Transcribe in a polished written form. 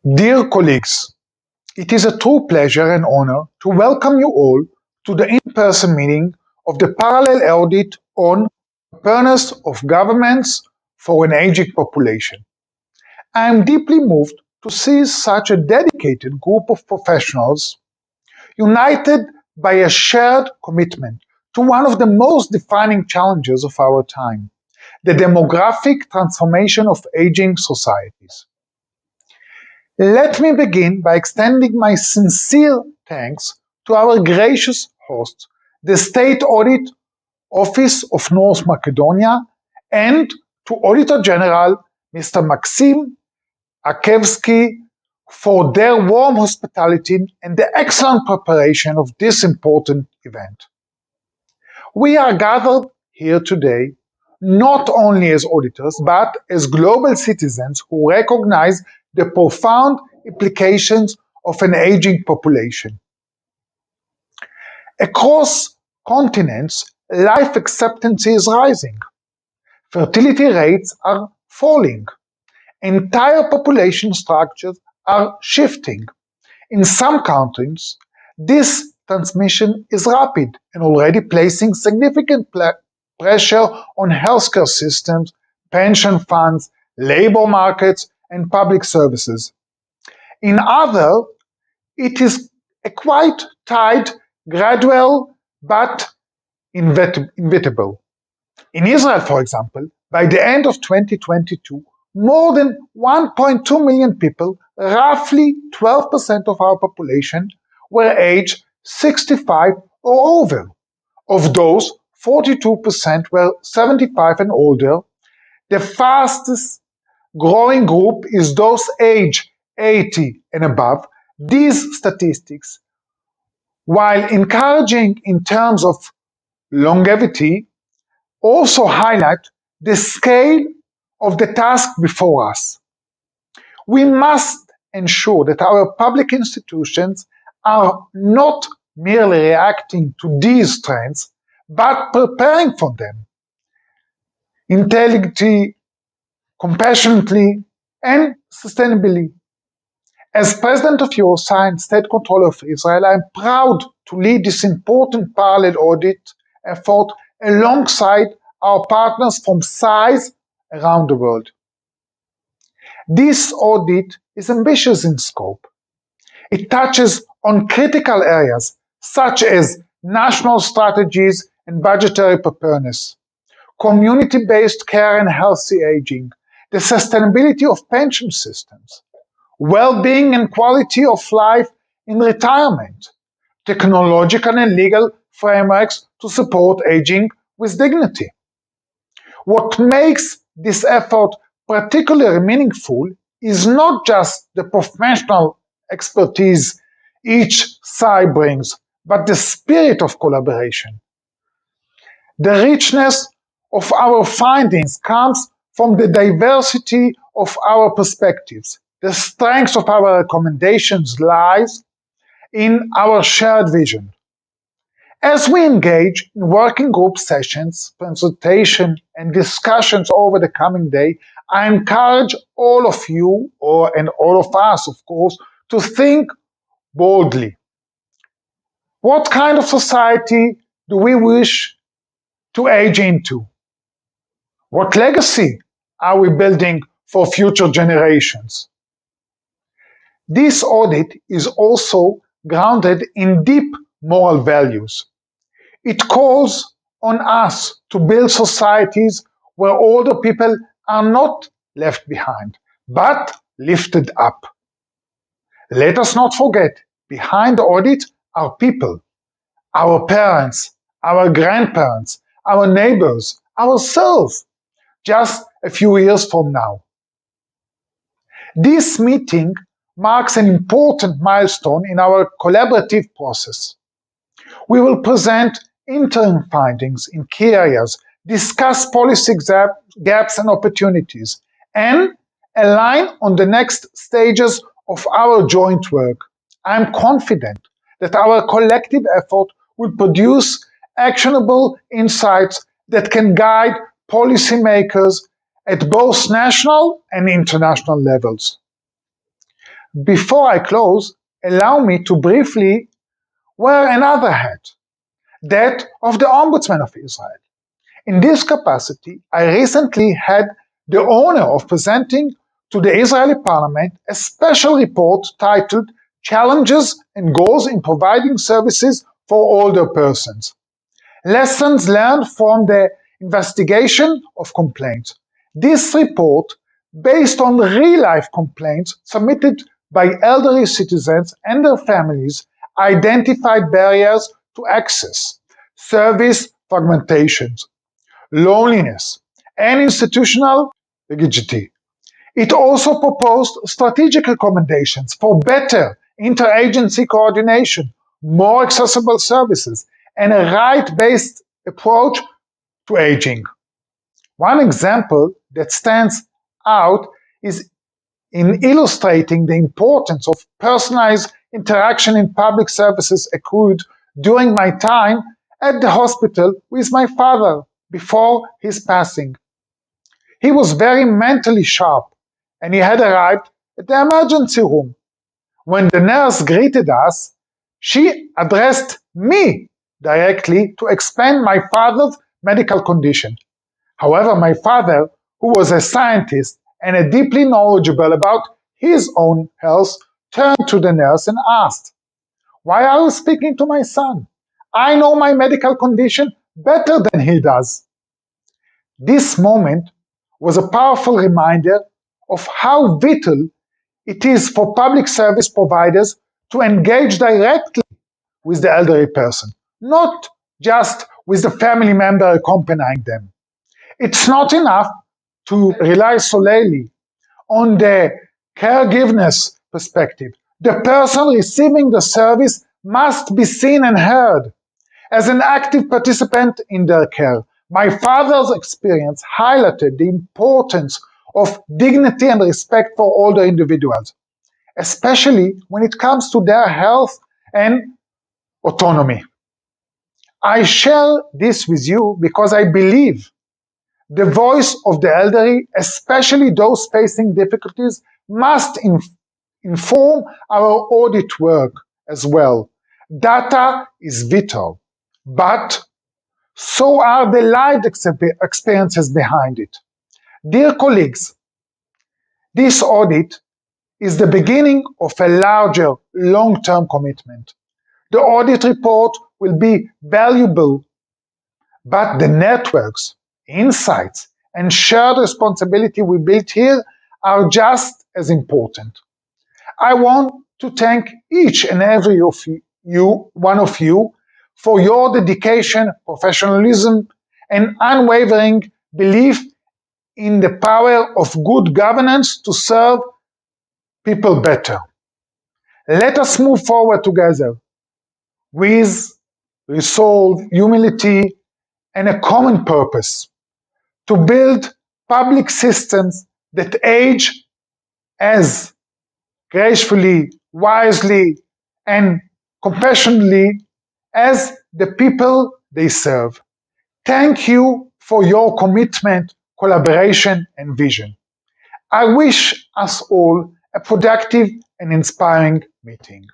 Dear colleagues, it is a true pleasure and honor to welcome you all to the in-person meeting of the Parallel Audit on Preparedness of Governments for an Aging Population. I am deeply moved to see such a dedicated group of professionals united by a shared commitment to one of the most defining challenges of our time, the demographic transformation of aging societies. Let me begin by extending my sincere thanks to our gracious hosts, the State Audit Office of North Macedonia, and to Auditor General Mr. Maxim Akevsky for their warm hospitality and the excellent preparation of this important event. We are gathered here today not only as auditors, but as global citizens who recognize the profound implications of an aging population. Across continents, life expectancy is rising. Fertility rates are falling. Entire population structures are shifting. In some countries, this transmission is rapid and already placing significant pressure on healthcare systems, pension funds, labor markets, and public services. In others, it is a quite tight, gradual, but inevitable. In Israel, for example, by the end of 2022, more than 1.2 million people, roughly 12% of our population, were aged 65 or over. Of those, 42% were 75 and older. The fastest growing group is those aged 80 and above. These statistics, while encouraging in terms of longevity, also highlight the scale of the task before us. We must ensure that our public institutions are not merely reacting to these trends, but preparing for them intelligently, compassionately, and sustainably. As President of EUROSAI and State Controller of Israel, I am proud to lead this important parallel audit effort alongside our partners from SAIs around the world. This audit is ambitious in scope. It touches on critical areas such as national strategies and budgetary preparedness, community-based care and healthy aging, the sustainability of pension systems, well-being and quality of life in retirement, technological and legal frameworks to support aging with dignity. What makes this effort particularly meaningful is not just the professional expertise each side brings, but the spirit of collaboration. The richness of our findings comes from the diversity of our perspectives. The strength of our recommendations lies in our shared vision. As we engage in working group sessions, consultation, and discussions over the coming day, I encourage all of you, and all of us, of course, to think boldly. What kind of society do we wish to age into? What legacy are we building for future generations? This audit is also grounded in deep moral values. It calls on us to build societies where older people are not left behind, but lifted up. Let us not forget, behind the audit are people, our parents, our grandparents, our neighbors, ourselves, just a few years from now. This meeting marks an important milestone in our collaborative process. We will present interim findings in key areas, discuss policy gaps and opportunities, and align on the next stages of our joint work. I am confident that our collective effort will produce actionable insights that can guide policymakers at both national and international levels. Before I close, allow me to briefly wear another hat, that of the Ombudsman of Israel. In this capacity, I recently had the honor of presenting to the Israeli parliament a special report titled Challenges and Goals in Providing Services for Older Persons. Lessons learned from the investigation of complaints. This report, based on real-life complaints submitted by elderly citizens and their families, identified barriers to access, service fragmentations, loneliness, and institutional rigidity. It also proposed strategic recommendations for better interagency coordination, more accessible services, and a right-based approach to aging. One example that stands out is in illustrating the importance of personalized interaction in public services accrued during my time at the hospital with my father before his passing. He was very mentally sharp, and he had arrived at the emergency room. When the nurse greeted us, she addressed me directly to explain my father's medical condition. However, my father, who was a scientist and deeply knowledgeable about his own health, turned to the nurse and asked, "Why are you speaking to my son? I know my medical condition better than he does." This moment was a powerful reminder of how vital it is for public service providers to engage directly with the elderly person, not just with the family member accompanying them. It's not enough to rely solely on the caregiverness perspective. The person receiving the service must be seen and heard as an active participant in their care. My father's experience highlighted the importance of dignity and respect for older individuals, especially when it comes to their health and autonomy. I share this with you because I believe the voice of the elderly, especially those facing difficulties, must inform our audit work as well. Data is vital, but so are the lived experiences behind it. Dear colleagues, this audit is the beginning of a larger long-term commitment. The audit report will be valuable, but the networks, insights, and shared responsibility we built here are just as important. I want to thank each and every one of you for your dedication, professionalism, and unwavering belief in the power of good governance to serve people better. Let us move forward together with resolve, humility, and a common purpose to build public systems that age as gracefully, wisely, and compassionately as the people they serve. Thank you for your commitment, collaboration, and vision. I wish us all a productive and inspiring meeting.